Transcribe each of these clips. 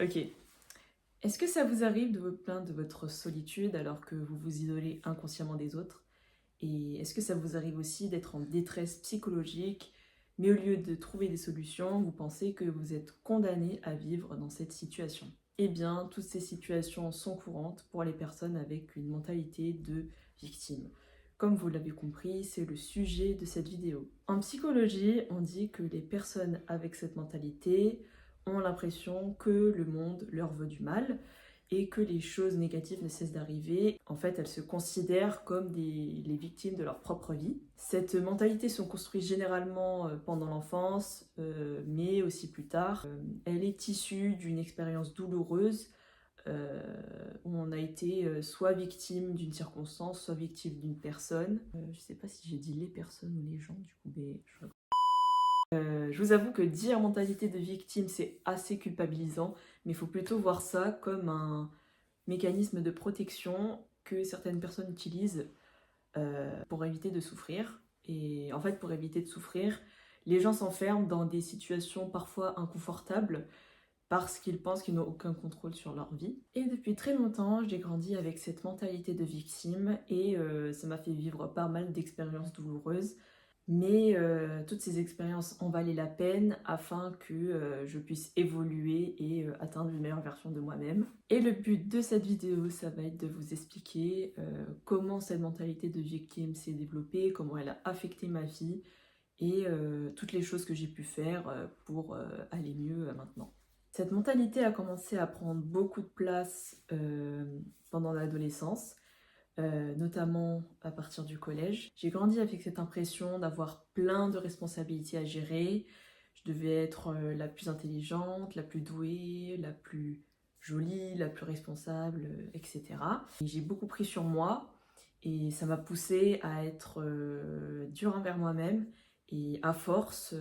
Ok. Est-ce que ça vous arrive de vous plaindre de votre solitude alors que vous vous isolez inconsciemment des autres? Et est-ce que ça vous arrive aussi d'être en détresse psychologique, mais au lieu de trouver des solutions, vous pensez que vous êtes condamné à vivre dans cette situation? Eh bien, toutes ces situations sont courantes pour les personnes avec une mentalité de victime. Comme vous l'avez compris, c'est le sujet de cette vidéo. En psychologie, on dit que les personnes avec cette mentalité ont l'impression que le monde leur veut du mal et que les choses négatives ne cessent d'arriver. En fait, elles se considèrent comme les victimes de leur propre vie. Cette mentalité se construit généralement pendant l'enfance, mais aussi plus tard. Elle est issue d'une expérience douloureuse où on a été soit victime d'une circonstance, soit victime d'une personne. Je sais pas si j'ai dit les personnes ou les gens, du coup, mais je vous avoue que dire mentalité de victime, c'est assez culpabilisant, mais il faut plutôt voir ça comme un mécanisme de protection que certaines personnes utilisent pour éviter de souffrir. Et en fait, pour éviter de souffrir, les gens s'enferment dans des situations parfois inconfortables parce qu'ils pensent qu'ils n'ont aucun contrôle sur leur vie. Et depuis très longtemps, j'ai grandi avec cette mentalité de victime et ça m'a fait vivre pas mal d'expériences douloureuses. Mais toutes ces expériences en valaient la peine afin que je puisse évoluer et atteindre une meilleure version de moi-même. Et le but de cette vidéo, ça va être de vous expliquer comment cette mentalité de victime s'est développée, comment elle a affecté ma vie et toutes les choses que j'ai pu faire pour aller mieux maintenant. Cette mentalité a commencé à prendre beaucoup de place pendant l'adolescence, notamment à partir du collège. J'ai grandi avec cette impression d'avoir plein de responsabilités à gérer. Je devais être la plus intelligente, la plus douée, la plus jolie, la plus responsable, etc. Et j'ai beaucoup pris sur moi et ça m'a poussée à être dure envers moi-même. Et à force,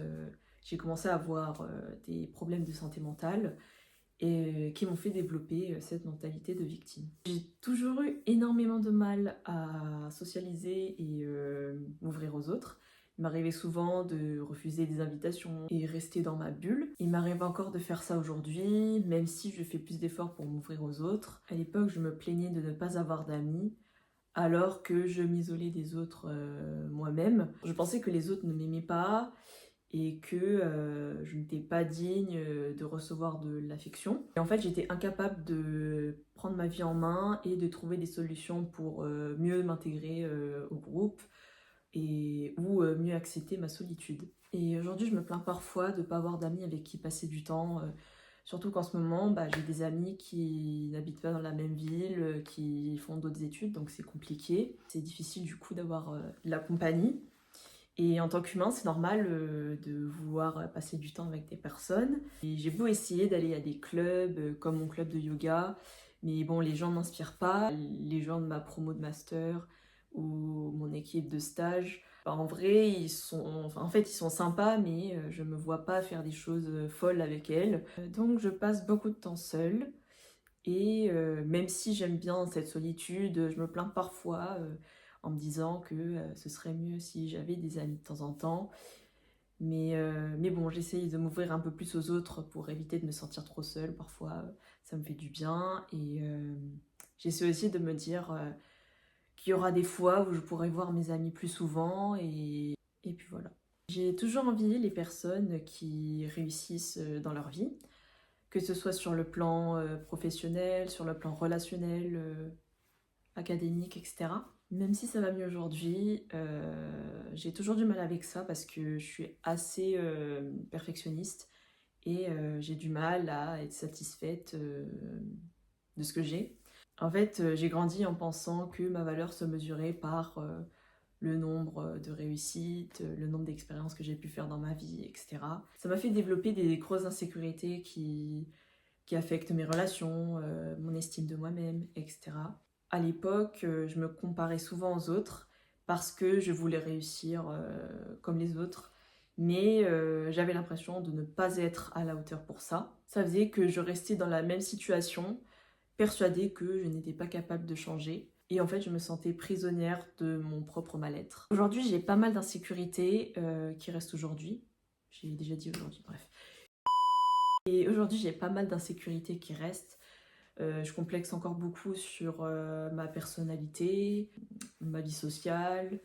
j'ai commencé à avoir des problèmes de santé mentale et qui m'ont fait développer cette mentalité de victime. J'ai toujours eu énormément de mal à socialiser et m'ouvrir aux autres. Il m'arrivait souvent de refuser des invitations et rester dans ma bulle. Il m'arrive encore de faire ça aujourd'hui, même si je fais plus d'efforts pour m'ouvrir aux autres. À l'époque, je me plaignais de ne pas avoir d'amis, alors que je m'isolais des autres moi-même. Je pensais que les autres ne m'aimaient pas et que je n'étais pas digne de recevoir de l'affection. Et en fait, j'étais incapable de prendre ma vie en main et de trouver des solutions pour mieux m'intégrer au groupe ou mieux accepter ma solitude. Et aujourd'hui, je me plains parfois de ne pas avoir d'amis avec qui passer du temps. Surtout qu'en ce moment, j'ai des amis qui n'habitent pas dans la même ville, qui font d'autres études, donc c'est compliqué. C'est difficile du coup d'avoir de la compagnie. Et en tant qu'humain, c'est normal de vouloir passer du temps avec des personnes. Et j'ai beau essayer d'aller à des clubs, comme mon club de yoga, mais bon, les gens ne m'inspirent pas. Les gens de ma promo de master ou mon équipe de stage, en vrai, ils sont sympas, mais je me vois pas faire des choses folles avec elles. Donc je passe beaucoup de temps seule. Et même si j'aime bien cette solitude, je me plains parfois en me disant que ce serait mieux si j'avais des amis de temps en temps. Mais bon, j'essaye de m'ouvrir un peu plus aux autres pour éviter de me sentir trop seule. Parfois, ça me fait du bien. Et j'essaie aussi de me dire qu'il y aura des fois où je pourrai voir mes amis plus souvent. Et puis voilà. J'ai toujours envié les personnes qui réussissent dans leur vie, que ce soit sur le plan professionnel, sur le plan relationnel, académique, etc. Même si ça va mieux aujourd'hui, j'ai toujours du mal avec ça parce que je suis assez perfectionniste et j'ai du mal à être satisfaite de ce que j'ai. En fait, j'ai grandi en pensant que ma valeur se mesurait par le nombre de réussites, le nombre d'expériences que j'ai pu faire dans ma vie, etc. Ça m'a fait développer des grosses insécurités qui affectent mes relations, mon estime de moi-même, etc. À l'époque, je me comparais souvent aux autres parce que je voulais réussir comme les autres, mais j'avais l'impression de ne pas être à la hauteur pour ça. Ça faisait que je restais dans la même situation, persuadée que je n'étais pas capable de changer. Et en fait, je me sentais prisonnière de mon propre mal-être. Aujourd'hui, j'ai pas mal d'insécurités qui restent aujourd'hui. J'ai déjà dit aujourd'hui, bref. Et aujourd'hui, j'ai pas mal d'insécurités qui restent. Je complexe encore beaucoup sur ma personnalité, ma vie sociale,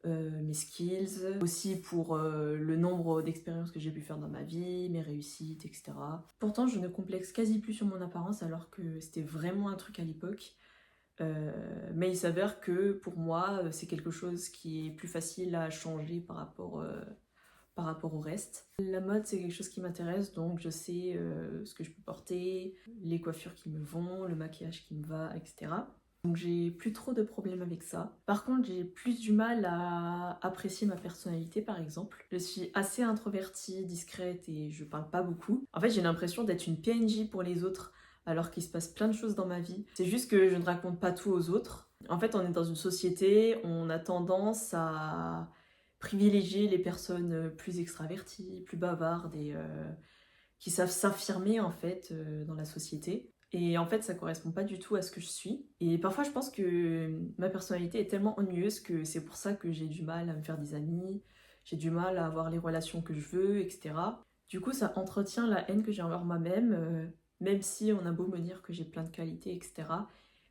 mes skills, aussi pour le nombre d'expériences que j'ai pu faire dans ma vie, mes réussites, etc. Pourtant, je ne complexe quasi plus sur mon apparence alors que c'était vraiment un truc à l'époque. Mais il s'avère que pour moi, c'est quelque chose qui est plus facile à changer par rapport au reste. La mode, c'est quelque chose qui m'intéresse, donc je sais ce que je peux porter, les coiffures qui me vont, le maquillage qui me va, etc. Donc j'ai plus trop de problèmes avec ça. Par contre, j'ai plus du mal à apprécier ma personnalité, par exemple. Je suis assez introvertie, discrète et je parle pas beaucoup. En fait, j'ai l'impression d'être une PNJ pour les autres, alors qu'il se passe plein de choses dans ma vie. C'est juste que je ne raconte pas tout aux autres. En fait, on est dans une société, on a tendance à privilégier les personnes plus extraverties, plus bavardes et qui savent s'affirmer en fait dans la société. Et en fait, ça correspond pas du tout à ce que je suis. Et parfois, je pense que ma personnalité est tellement ennuyeuse que c'est pour ça que j'ai du mal à me faire des amis, j'ai du mal à avoir les relations que je veux, etc. Du coup, ça entretient la haine que j'ai envers moi-même, même si on a beau me dire que j'ai plein de qualités, etc.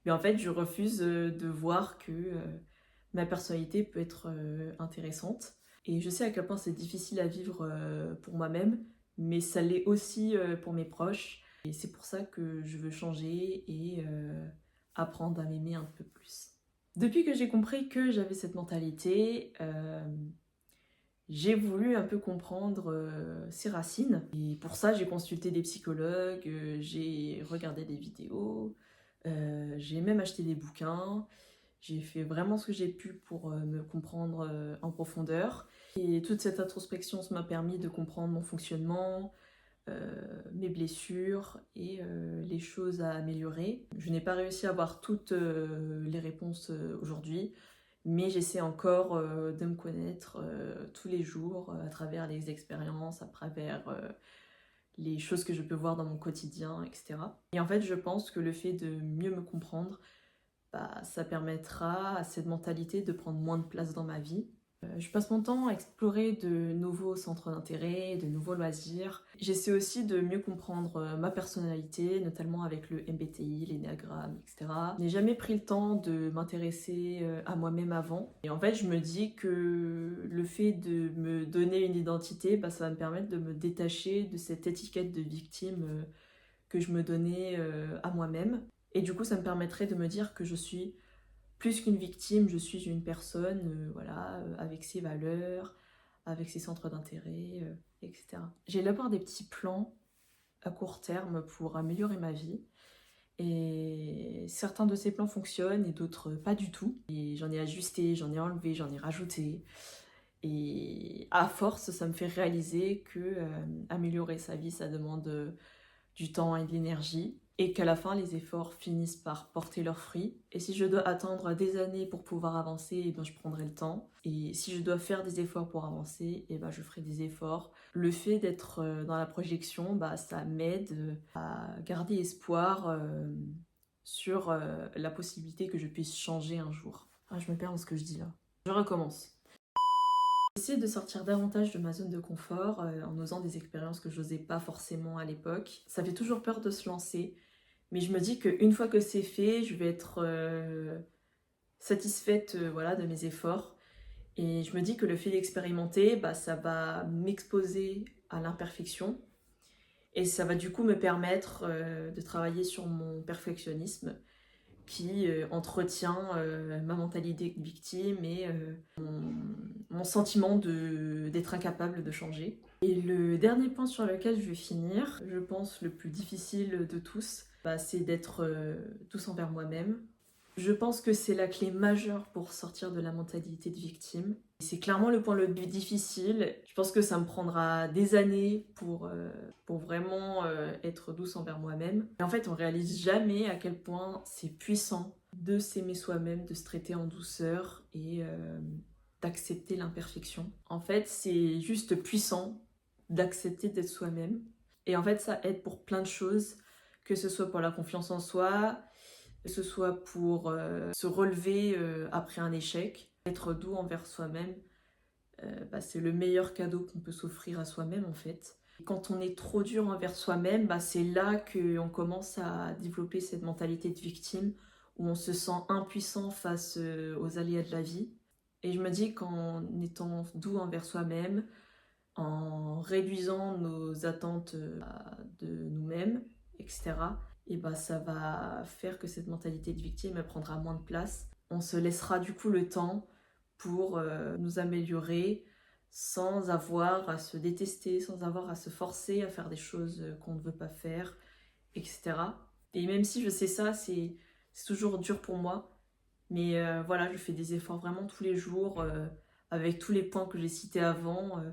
Mais en fait, je refuse de voir que ma personnalité peut être intéressante. Et je sais à quel point c'est difficile à vivre pour moi-même, mais ça l'est aussi pour mes proches. Et c'est pour ça que je veux changer et apprendre à m'aimer un peu plus. Depuis que j'ai compris que j'avais cette mentalité, j'ai voulu un peu comprendre ses racines. Et pour ça, j'ai consulté des psychologues, j'ai regardé des vidéos, j'ai même acheté des bouquins. J'ai fait vraiment ce que j'ai pu pour me comprendre en profondeur. Et toute cette introspection m'a permis de comprendre mon fonctionnement, mes blessures et les choses à améliorer. Je n'ai pas réussi à avoir toutes les réponses aujourd'hui, mais j'essaie encore de me connaître tous les jours à travers les expériences, à travers les choses que je peux voir dans mon quotidien, etc. Et en fait, je pense que le fait de mieux me comprendre, bah, ça permettra à cette mentalité de prendre moins de place dans ma vie. Je passe mon temps à explorer de nouveaux centres d'intérêt, de nouveaux loisirs. J'essaie aussi de mieux comprendre ma personnalité, notamment avec le MBTI, l'énéagramme, etc. Je n'ai jamais pris le temps de m'intéresser à moi-même avant. Et en fait, je me dis que le fait de me donner une identité, bah, ça va me permettre de me détacher de cette étiquette de victime que je me donnais à moi-même. Et du coup, ça me permettrait de me dire que je suis plus qu'une victime, je suis une personne voilà, avec ses valeurs, avec ses centres d'intérêt, etc. J'élabore des petits plans à court terme pour améliorer ma vie. Et certains de ces plans fonctionnent et d'autres pas du tout. Et j'en ai ajusté, j'en ai enlevé, j'en ai rajouté. Et à force, ça me fait réaliser que améliorer sa vie, ça demande du temps et de l'énergie, et qu'à la fin, les efforts finissent par porter leurs fruits. Et si je dois attendre des années pour pouvoir avancer, eh ben, je prendrai le temps. Et si je dois faire des efforts pour avancer, eh ben, je ferai des efforts. Le fait d'être dans la projection, bah, ça m'aide à garder espoir sur la possibilité que je puisse changer un jour. Ah, je me perds dans ce que je dis là. Je recommence. J'essaie de sortir davantage de ma zone de confort en osant des expériences que je n'osais pas forcément à l'époque. Ça fait toujours peur de se lancer, mais je me dis qu'une fois que c'est fait, je vais être satisfaite voilà, de mes efforts. Et je me dis que le fait d'expérimenter, bah, ça va m'exposer à l'imperfection. Et ça va du coup me permettre de travailler sur mon perfectionnisme qui entretient ma mentalité de victime et mon sentiment d'être incapable de changer. Et le dernier point sur lequel je vais finir, je pense le plus difficile de tous, bah, c'est d'être tous envers moi-même. Je pense que c'est la clé majeure pour sortir de la mentalité de victime. C'est clairement le point le plus difficile. Je pense que ça me prendra des années pour vraiment être douce envers moi-même. Et en fait, on réalise jamais à quel point c'est puissant de s'aimer soi-même, de se traiter en douceur et d'accepter l'imperfection. En fait, c'est juste puissant d'accepter d'être soi-même. Et en fait, ça aide pour plein de choses, que ce soit pour la confiance en soi, que ce soit pour se relever après un échec. Être doux envers soi-même, bah, c'est le meilleur cadeau qu'on peut s'offrir à soi-même en fait. Quand on est trop dur envers soi-même, c'est là qu'on commence à développer cette mentalité de victime, où on se sent impuissant face aux aléas de la vie. Et je me dis qu'en étant doux envers soi-même, en réduisant nos attentes de nous-mêmes, etc., et ça va faire que cette mentalité de victime elle prendra moins de place. On se laissera du coup le temps pour nous améliorer sans avoir à se détester, sans avoir à se forcer à faire des choses qu'on ne veut pas faire, etc. Et même si je sais ça, c'est toujours dur pour moi, mais voilà, je fais des efforts vraiment tous les jours avec tous les points que j'ai cités avant.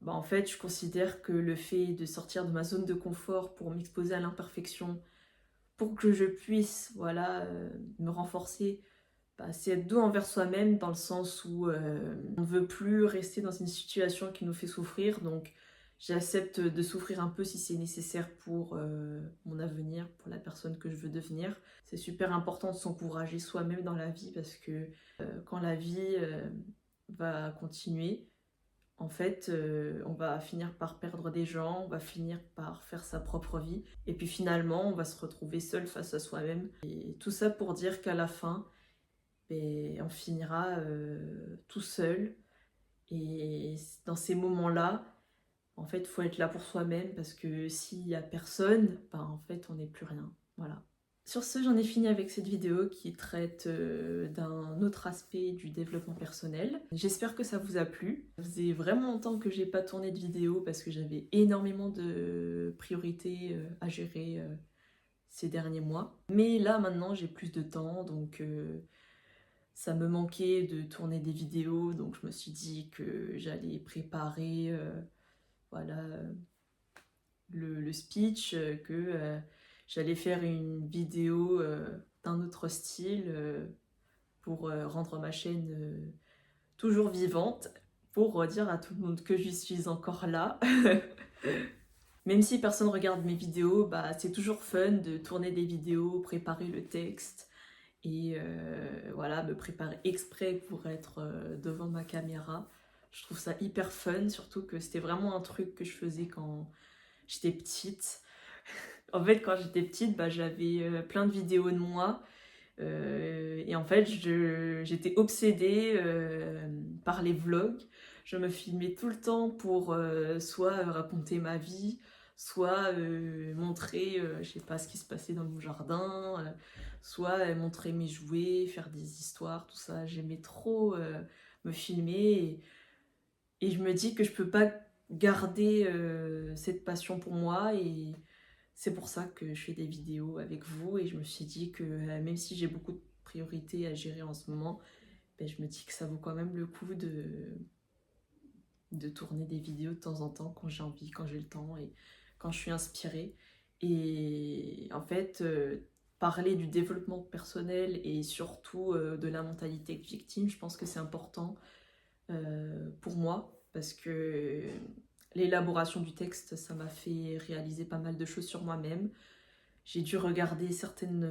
En fait, je considère que le fait de sortir de ma zone de confort pour m'exposer à l'imperfection, pour que je puisse me renforcer, c'est être doux envers soi-même dans le sens où on ne veut plus rester dans une situation qui nous fait souffrir. Donc j'accepte de souffrir un peu si c'est nécessaire pour mon avenir, pour la personne que je veux devenir. C'est super important de s'encourager soi-même dans la vie parce que quand la vie va continuer, en fait, on va finir par perdre des gens, on va finir par faire sa propre vie. Et puis finalement, on va se retrouver seul face à soi-même. Et tout ça pour dire qu'à la fin, on finira tout seul. Et dans ces moments-là, en fait, il faut être là pour soi-même parce que s'il n'y a personne, en fait, on n'est plus rien. Voilà. Sur ce, j'en ai fini avec cette vidéo qui traite d'un autre aspect du développement personnel. J'espère que ça vous a plu. Ça faisait vraiment longtemps que j'ai pas tourné de vidéo parce que j'avais énormément de priorités à gérer ces derniers mois. Mais là, maintenant, j'ai plus de temps, donc ça me manquait de tourner des vidéos, donc je me suis dit que j'allais préparer le speech, que j'allais faire une vidéo d'un autre style pour rendre ma chaîne toujours vivante, pour dire à tout le monde que je suis encore là. Même si personne regarde mes vidéos, c'est toujours fun de tourner des vidéos, préparer le texte et me préparer exprès pour être devant ma caméra. Je trouve ça hyper fun, surtout que c'était vraiment un truc que je faisais quand j'étais petite. En fait, quand j'étais petite, j'avais plein de vidéos de moi. Et en fait, j'étais obsédée par les vlogs. Je me filmais tout le temps pour soit raconter ma vie, soit montrer, je sais pas, ce qui se passait dans mon jardin, soit montrer mes jouets, faire des histoires, tout ça. J'aimais trop me filmer et je me dis que je peux pas garder cette passion pour moi et c'est pour ça que je fais des vidéos avec vous et je me suis dit que même si j'ai beaucoup de priorités à gérer en ce moment, je me dis que ça vaut quand même le coup de tourner des vidéos de temps en temps quand j'ai envie, quand j'ai le temps et quand je suis inspirée. Et en fait, parler du développement personnel et surtout de la mentalité de victime, je pense que c'est important pour moi parce que l'élaboration du texte, ça m'a fait réaliser pas mal de choses sur moi-même. J'ai dû regarder certaines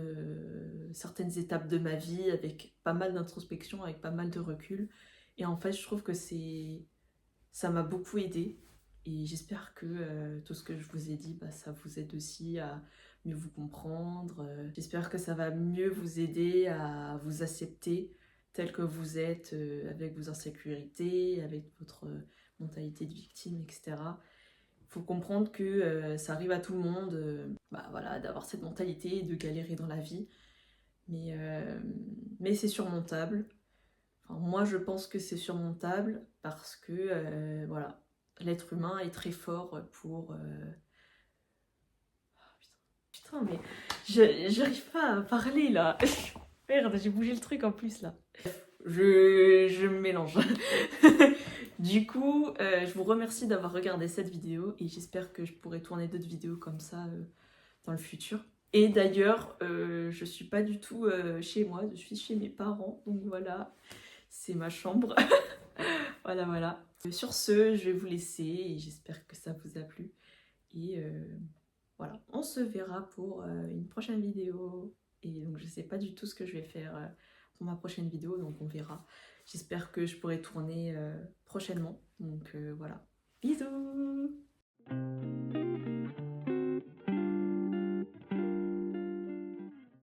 étapes de ma vie avec pas mal d'introspection, avec pas mal de recul. Et en fait, je trouve que ça m'a beaucoup aidée. Et j'espère que tout ce que je vous ai dit, ça vous aide aussi à mieux vous comprendre. J'espère que ça va mieux vous aider à vous accepter tel que vous êtes, avec vos insécurités, avec votre mentalité de victime, etc. Il faut comprendre que ça arrive à tout le monde d'avoir cette mentalité et de galérer dans la vie. Mais c'est surmontable. Enfin, moi, je pense que c'est surmontable parce que l'être humain est très fort pour... Putain, mais j'arrive pas à parler là. Merde, j'ai bougé le truc en plus là. Je me mélange. Du coup, je vous remercie d'avoir regardé cette vidéo et j'espère que je pourrai tourner d'autres vidéos comme ça dans le futur. Et d'ailleurs, je suis pas du tout chez moi, je suis chez mes parents, donc voilà, c'est ma chambre. Voilà. Sur ce, je vais vous laisser et j'espère que ça vous a plu. Et voilà, on se verra pour une prochaine vidéo. Et donc je sais pas du tout ce que je vais faire pour ma prochaine vidéo, donc on verra. J'espère que je pourrai tourner prochainement. Donc voilà. Bisous!